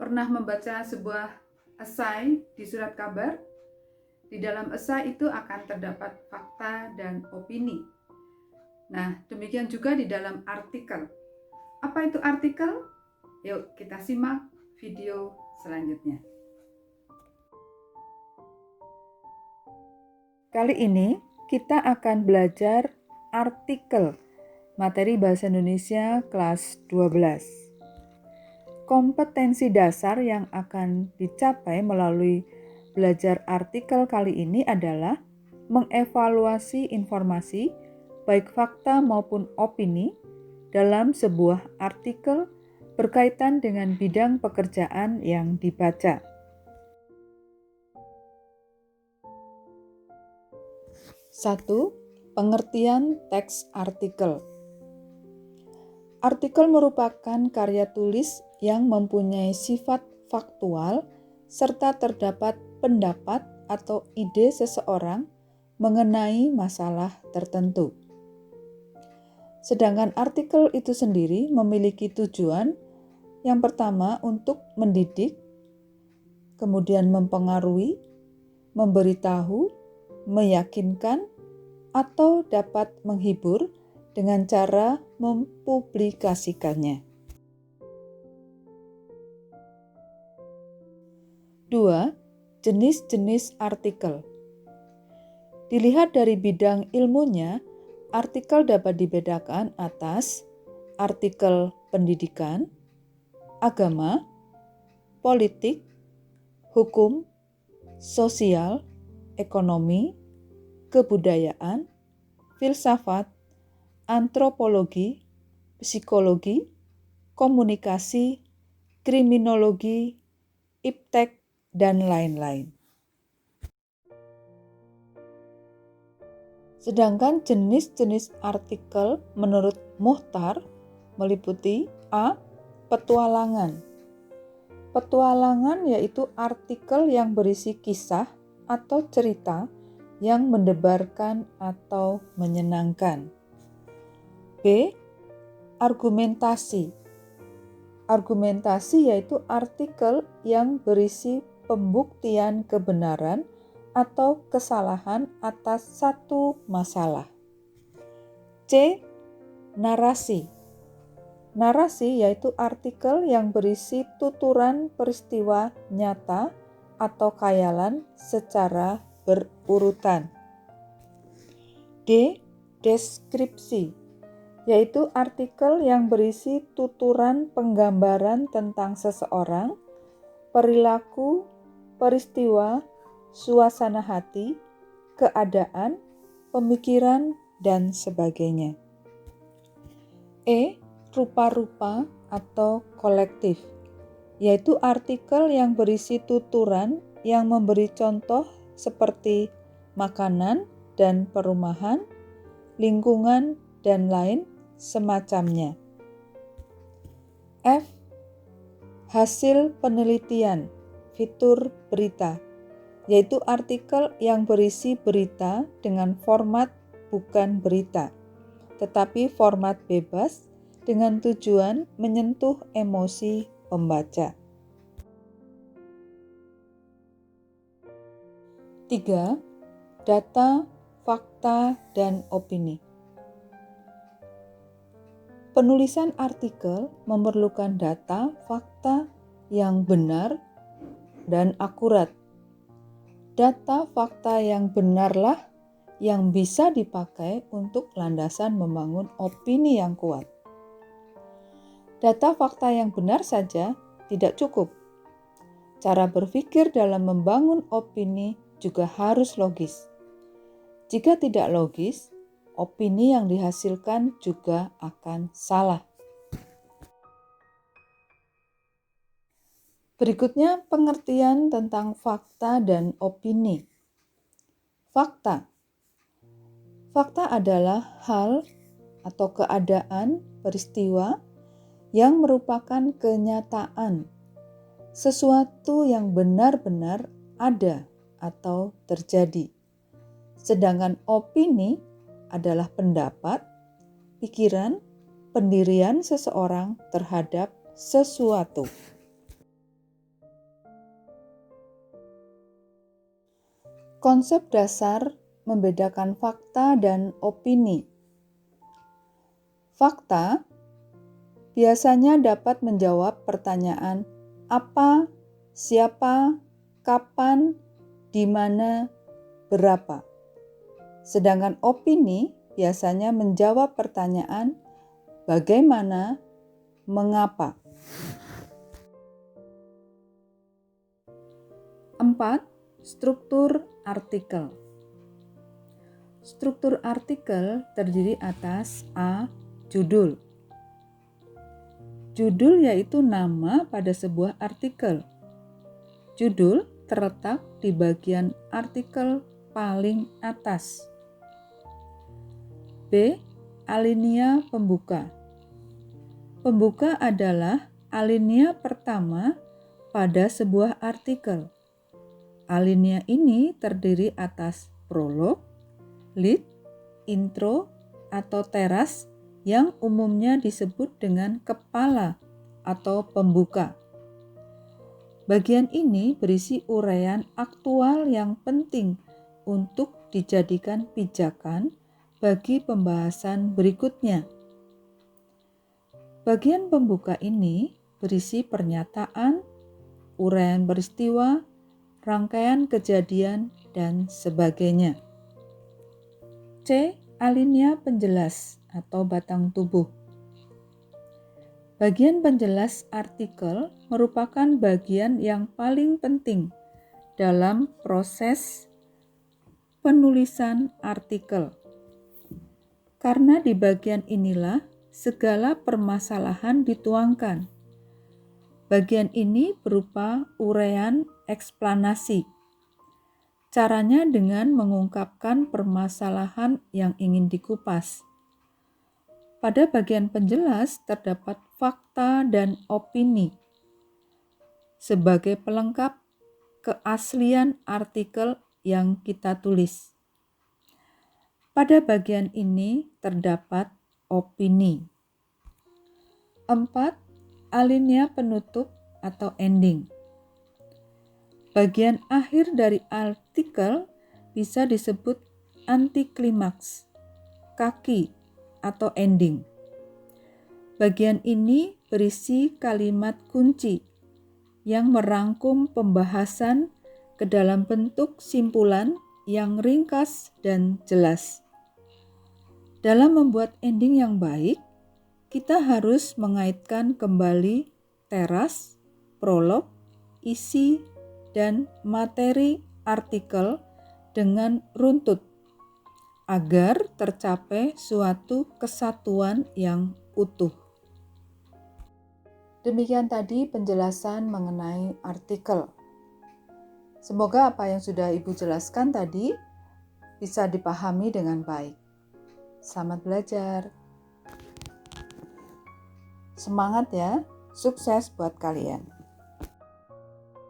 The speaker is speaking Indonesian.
Pernah membaca sebuah esai di surat kabar? Di dalam esai itu akan terdapat fakta dan opini. Nah, demikian juga di dalam artikel. Apa itu artikel? Yuk kita simak video selanjutnya. Kali ini kita akan belajar artikel materi Bahasa Indonesia kelas 12. Kompetensi dasar yang akan dicapai melalui belajar artikel kali ini adalah mengevaluasi informasi, baik fakta maupun opini, dalam sebuah artikel berkaitan dengan bidang pekerjaan yang dibaca. Satu, pengertian teks artikel. Artikel merupakan karya tulis yang mempunyai sifat faktual serta terdapat pendapat atau ide seseorang mengenai masalah tertentu. Sedangkan artikel itu sendiri memiliki tujuan yang pertama untuk mendidik, kemudian mempengaruhi, memberitahu, meyakinkan, atau dapat menghibur dengan cara mempublikasikannya. 2. Jenis-jenis artikel. Dilihat dari bidang ilmunya, artikel dapat dibedakan atas artikel pendidikan, agama, politik, hukum, sosial, ekonomi, kebudayaan, filsafat, antropologi, psikologi, komunikasi, kriminologi, iptek, dan lain-lain. Sedangkan jenis-jenis artikel menurut Muhtar meliputi A. Petualangan. Petualangan yaitu artikel yang berisi kisah atau cerita yang mendebarkan atau menyenangkan. B. Argumentasi. Argumentasi yaitu artikel yang berisi pembuktian kebenaran atau kesalahan atas satu masalah. C. Narasi. Narasi yaitu artikel yang berisi tuturan peristiwa nyata atau khayalan secara berurutan. D. Deskripsi, yaitu artikel yang berisi tuturan penggambaran tentang seseorang, perilaku, peristiwa, suasana hati, keadaan, pemikiran, dan sebagainya. E. Rupa-rupa atau kolektif, yaitu artikel yang berisi tuturan yang memberi contoh seperti makanan dan perumahan, lingkungan, dan lain semacamnya. F. Hasil penelitian, fitur berita, yaitu artikel yang berisi berita dengan format bukan berita, tetapi format bebas dengan tujuan menyentuh emosi pembaca. 3. Data, fakta, dan opini. Penulisan artikel memerlukan data, fakta yang benar dan akurat. Data, fakta yang benarlah yang bisa dipakai untuk landasan membangun opini yang kuat. Data, fakta yang benar saja tidak cukup. Cara berpikir dalam membangun opini juga harus logis. Jika tidak logis, opini yang dihasilkan juga akan salah. Berikutnya pengertian tentang fakta dan opini. Fakta. Fakta adalah hal atau keadaan, peristiwa yang merupakan kenyataan, sesuatu yang benar-benar ada atau terjadi. Sedangkan opini adalah pendapat, pikiran, pendirian seseorang terhadap sesuatu. Konsep dasar membedakan fakta dan opini. Fakta biasanya dapat menjawab pertanyaan apa, siapa, kapan, di mana, berapa. Sedangkan opini biasanya menjawab pertanyaan bagaimana, mengapa. 4. Struktur artikel. Struktur artikel terdiri atas A. Judul. Judul yaitu nama pada sebuah artikel. Judul terletak di bagian artikel paling atas. B. Alinea pembuka. Pembuka adalah alinea pertama pada sebuah artikel. Alinea ini terdiri atas prolog, lead, intro, atau teras yang umumnya disebut dengan kepala atau pembuka. Bagian ini berisi uraian aktual yang penting untuk dijadikan pijakan bagi pembahasan berikutnya. Bagian pembuka ini berisi pernyataan, uraian peristiwa, rangkaian kejadian, dan sebagainya. C. Alinea penjelas atau batang tubuh. Bagian penjelas artikel merupakan bagian yang paling penting dalam proses penulisan artikel. Karena di bagian inilah segala permasalahan dituangkan. Bagian ini berupa uraian eksplanasi. Caranya dengan mengungkapkan permasalahan yang ingin dikupas. Pada bagian penjelas terdapat fakta dan opini sebagai pelengkap keaslian artikel yang kita tulis. Pada bagian ini terdapat opini. 4. Alinea penutup atau ending. Bagian akhir dari artikel bisa disebut antiklimaks, kaki, atau ending. Bagian ini berisi kalimat kunci yang merangkum pembahasan ke dalam bentuk simpulan yang ringkas dan jelas. Dalam membuat ending yang baik, kita harus mengaitkan kembali teras, prolog, isi, dan materi artikel dengan runtut agar tercapai suatu kesatuan yang utuh. Demikian tadi penjelasan mengenai artikel. Semoga apa yang sudah Ibu jelaskan tadi bisa dipahami dengan baik. Selamat belajar. Semangat ya, sukses buat kalian.